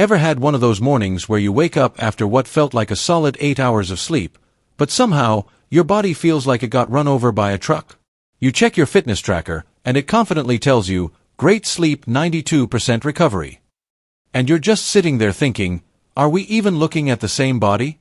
Ever had one of those mornings where you wake up after what felt like a solid 8 hours of sleep, but somehow, your body feels like it got run over by a truck? You check your fitness tracker, and it confidently tells you, great sleep, 92% recovery. And you're just sitting there thinking, are we even looking at the same body?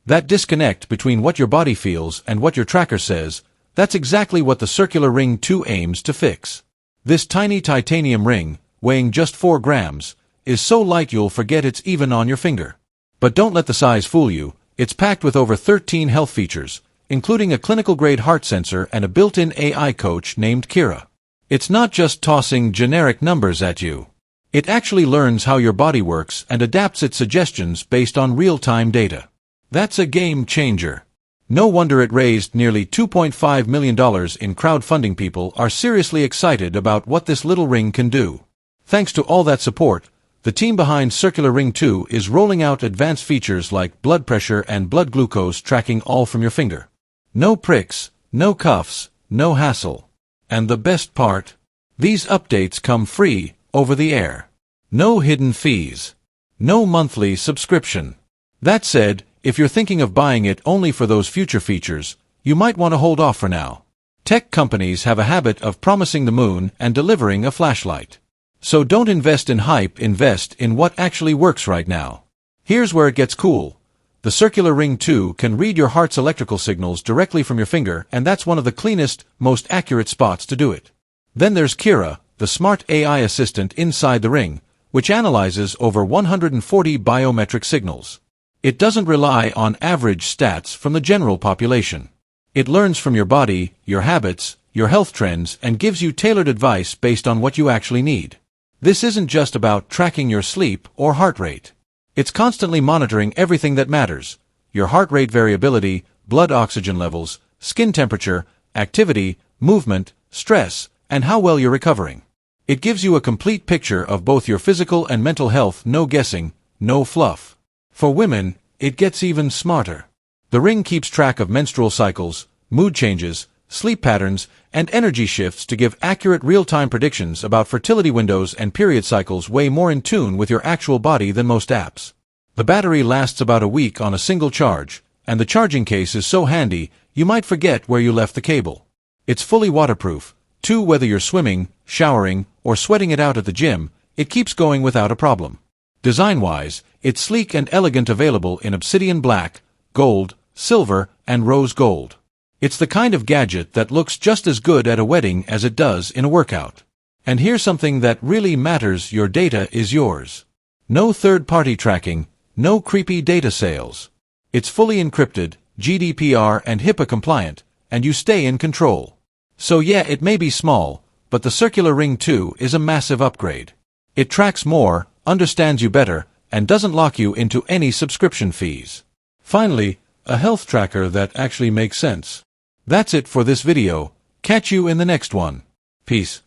That disconnect between what your body feels and what your tracker says, that's exactly what the Circular Ring 2 aims to fix. This tiny titanium ring, weighing just 4 grams, is so light you'll forget it's even on your finger. But don't let the size fool you, it's packed with over 13 health features, including a clinical-grade heart sensor and a built-in AI coach named Kira. It's not just tossing generic numbers at you. It actually learns how your body works and adapts its suggestions based on real-time data. That's a game changer. No wonder it raised nearly $2.5 million in crowdfunding. People are seriously excited about what this little ring can do. Thanks to all that support, the team behind Circular Ring 2 is rolling out advanced features like blood pressure and blood glucose tracking all from your finger. No pricks, no cuffs, no hassle. And the best part? These updates come free, over the air. No hidden fees. No monthly subscription. That said, if you're thinking of buying it only for those future features, you might want to hold off for now. Tech companies have a habit of promising the moon and delivering a flashlight. So don't invest in hype, invest in what actually works right now. Here's where it gets cool. The Circular Ring 2 can read your heart's electrical signals directly from your finger, and that's one of the cleanest, most accurate spots to do it. Then there's Kira, the smart AI assistant inside the ring, which analyzes over 140 biometric signals. It doesn't rely on average stats from the general population. It learns from your body, your habits, your health trends, and gives you tailored advice based on what you actually need. This isn't just about tracking your sleep or heart rate. It's constantly monitoring everything that matters: your heart rate variability, blood oxygen levels, skin temperature, activity, movement, stress, and how well you're recovering. It gives you a complete picture of both your physical and mental health, no guessing, no fluff. For women, it gets even smarter. The ring keeps track of menstrual cycles, mood changes, sleep patterns, and energy shifts to give accurate real-time predictions about fertility windows and period cycles, way more in tune with your actual body than most apps. The battery lasts about a week on a single charge, and the charging case is so handy, you might forget where you left the cable. It's fully waterproof, too. Whether you're swimming, showering, or sweating it out at the gym, it keeps going without a problem. Design-wise, it's sleek and elegant, available in obsidian black, gold, silver, and rose gold. It's the kind of gadget that looks just as good at a wedding as it does in a workout. And here's something that really matters: your data is yours. No third-party tracking, no creepy data sales. It's fully encrypted, GDPR and HIPAA compliant, and you stay in control. So yeah, it may be small, but the Circular Ring 2 is a massive upgrade. It tracks more, understands you better, and doesn't lock you into any subscription fees. Finally, a health tracker that actually makes sense. That's it for this video. Catch you in the next one. Peace.